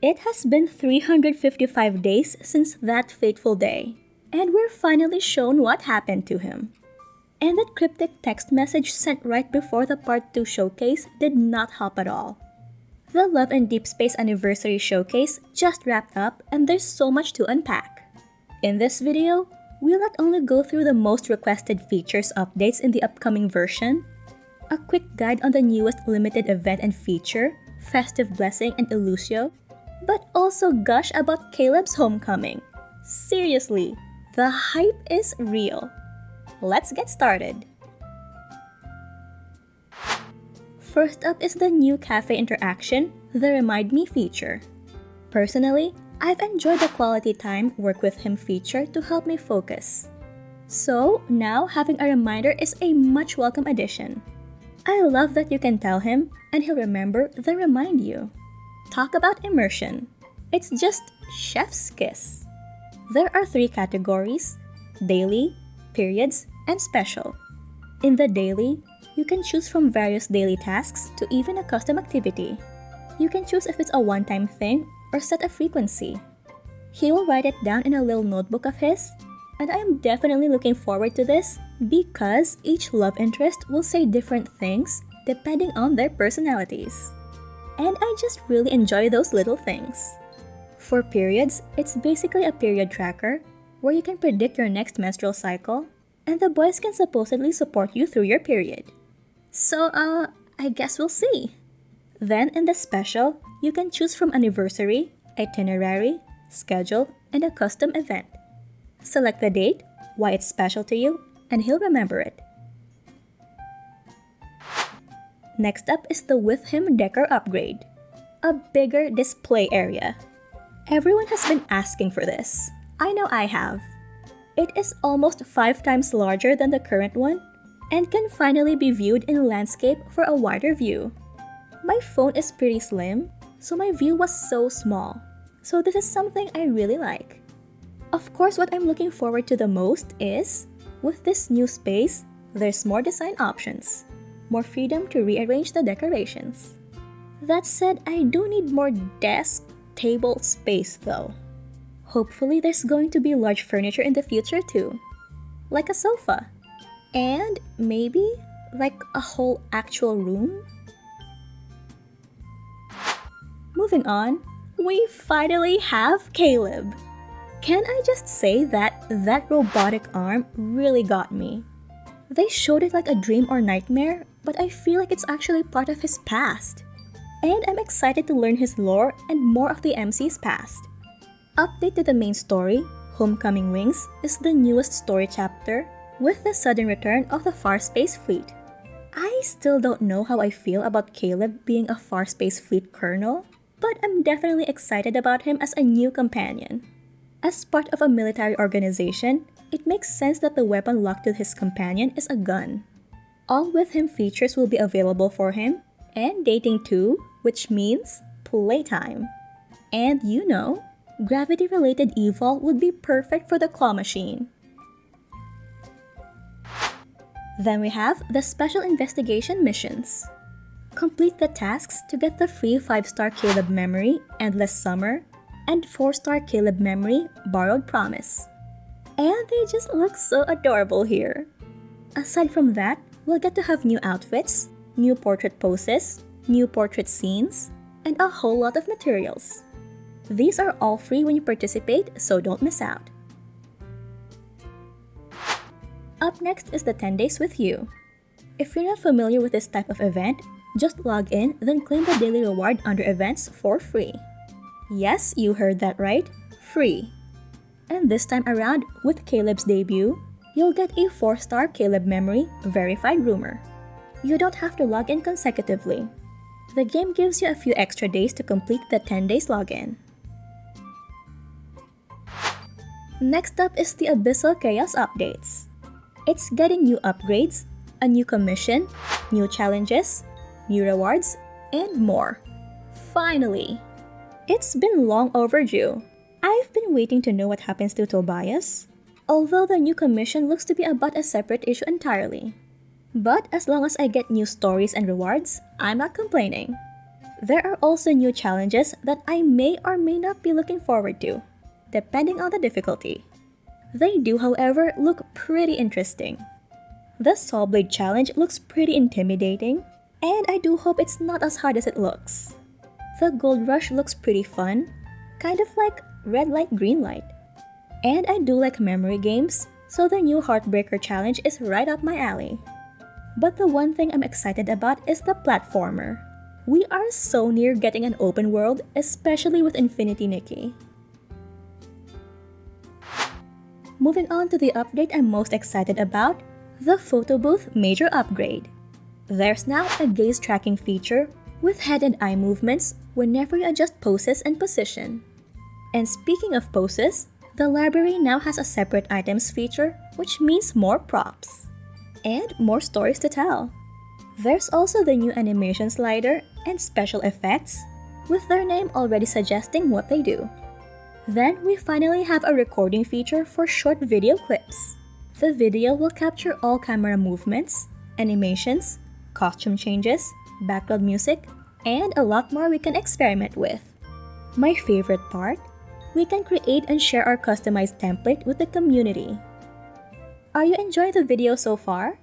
It has been 355 days since that fateful day, and we're finally shown what happened to him. And that cryptic text message sent right before the Part 2 showcase did not help at all. The Love and Deepspace Anniversary showcase just wrapped up, and there's so much to unpack. In this video, we'll not only go through the most requested features updates in the upcoming version, a quick guide on the newest limited event and feature, Festive Blessing and Illusio, but also gush about Caleb's homecoming. Seriously, the hype is real. Let's get started. First up is the new cafe interaction, the Remind Me feature. Personally, I've enjoyed the quality time work with him feature to help me focus. So now having a reminder is a much welcome addition. I love that you can tell him and he'll remember then remind you. Talk about immersion. It's just chef's kiss. There are 3 categories: daily, periods, and special. In the daily, you can choose from various daily tasks to even a custom activity. You can choose if it's a one-time thing or set a frequency. He will write it down in a little notebook of his, and I am definitely looking forward to this because each love interest will say different things depending on their personalities. And I just really enjoy those little things. For periods, it's basically a period tracker where you can predict your next menstrual cycle, and the boys can supposedly support you through your period. So, I guess we'll see. Then in the special, you can choose from anniversary, itinerary, schedule, and a custom event. Select the date, why it's special to you, and he'll remember it. Next up is the With Him Decor upgrade, a bigger display area. Everyone has been asking for this. I know I have. It is almost 5 times larger than the current one and can finally be viewed in landscape for a wider view. My phone is pretty slim, so my view was so small. So this is something I really like. Of course, what I'm looking forward to the most is, with this new space, there's more design options. More freedom to rearrange the decorations. That said, I do need more desk, table space though. Hopefully there's going to be large furniture in the future too. Like a sofa. And maybe like a whole actual room? Moving on, we finally have Caleb. Can I just say that robotic arm really got me? They showed it like a dream or nightmare, but I feel like it's actually part of his past. And I'm excited to learn his lore and more of the MC's past. Update to the main story, Homecoming Wings is the newest story chapter with the sudden return of the Far Space Fleet. I still don't know how I feel about Caleb being a Far Space Fleet colonel, but I'm definitely excited about him as a new companion. As part of a military organization, it makes sense that the weapon locked to his companion is a gun. All With Him features will be available for him, and dating too, which means playtime. And you know, gravity-related evol would be perfect for the claw machine. Then we have the Special Investigation missions. Complete the tasks to get the free 5-star Caleb Memory, Endless Summer, and 4-star Caleb Memory, Borrowed Promise. And they just look so adorable here. Aside from that, we'll get to have new outfits, new portrait poses, new portrait scenes, and a whole lot of materials. These are all free when you participate, so don't miss out. Up next is the 10 Days With You. If you're not familiar with this type of event, just log in, then claim the daily reward under events for free. Yes, you heard that right, free. And this time around, with Caleb's debut, you'll get a 4-star Caleb Memory Verified Rumor. You don't have to log in consecutively. The game gives you a few extra days to complete the 10 days login. Next up is the Abyssal Chaos updates. It's getting new upgrades, a new commission, new challenges, new rewards, and more. Finally! It's been long overdue. I've been waiting to know what happens to Tobias, although the new commission looks to be about a separate issue entirely. But as long as I get new stories and rewards, I'm not complaining. There are also new challenges that I may or may not be looking forward to, depending on the difficulty. They do, however, look pretty interesting. The Saw Blade Challenge looks pretty intimidating, and I do hope it's not as hard as it looks. The Gold Rush looks pretty fun, kind of like red light, green light. And I do like memory games, so the new Heartbreaker Challenge is right up my alley. But the one thing I'm excited about is the platformer. We are so near getting an open world, especially with Infinity Nikki. Moving on to the update I'm most excited about, the photo booth major upgrade. There's now a gaze tracking feature with head and eye movements whenever you adjust poses and position. And speaking of poses, the library now has a separate items feature, which means more props and more stories to tell. There's also the new animation slider and special effects, with their name already suggesting what they do. Then we finally have a recording feature for short video clips. The video will capture all camera movements, animations, costume changes, background music, and a lot more we can experiment with. My favorite part? We can create and share our customized template with the community. Are you enjoying the video so far?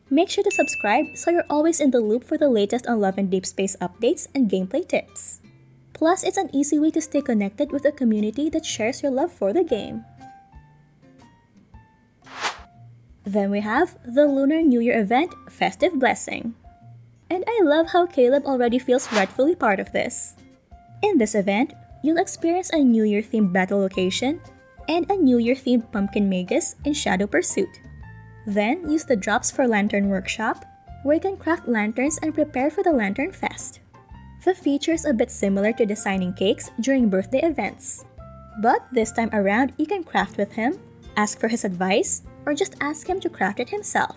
Make sure to subscribe so you're always in the loop for the latest on Love and Deepspace updates and gameplay tips. Plus, it's an easy way to stay connected with a community that shares your love for the game. Then we have the Lunar New Year event, Festive Blessing. And I love how Caleb already feels rightfully part of this. In this event, you'll experience a New Year-themed battle location and a New Year-themed pumpkin magus in Shadow Pursuit. Then, use the drops for Lantern Workshop, where you can craft lanterns and prepare for the Lantern Fest. The feature is a bit similar to designing cakes during birthday events. But this time around, you can craft with him, ask for his advice, or just ask him to craft it himself.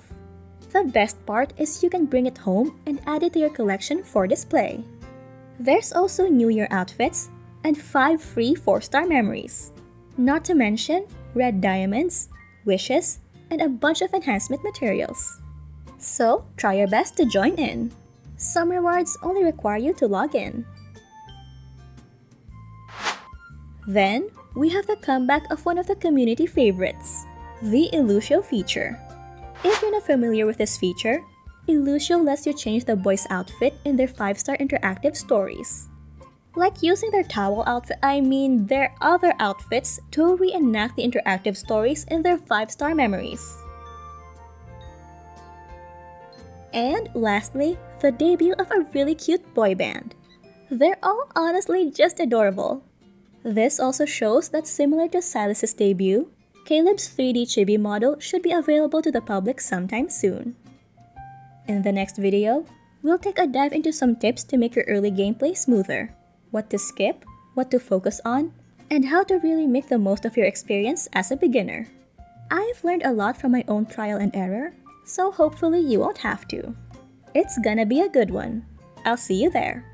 The best part is you can bring it home and add it to your collection for display. There's also New Year outfits and 5 free 4-star memories. Not to mention red diamonds, wishes, and a bunch of enhancement materials. So, try your best to join in. Some rewards only require you to log in. Then, we have the comeback of one of the community favorites, the Illusio feature. If you're not familiar with this feature, Illusio lets you change the boys' outfit in their 5-star interactive stories. Like using their towel outfit, their other outfits to reenact the interactive stories in their 5-star memories. And lastly, the debut of a really cute boy band. They're all honestly just adorable. This also shows that similar to Silas's debut, Caleb's 3D chibi model should be available to the public sometime soon. In the next video, we'll take a dive into some tips to make your early gameplay smoother, what to skip, what to focus on, and how to really make the most of your experience as a beginner. I've learned a lot from my own trial and error, so hopefully you won't have to. It's gonna be a good one. I'll see you there.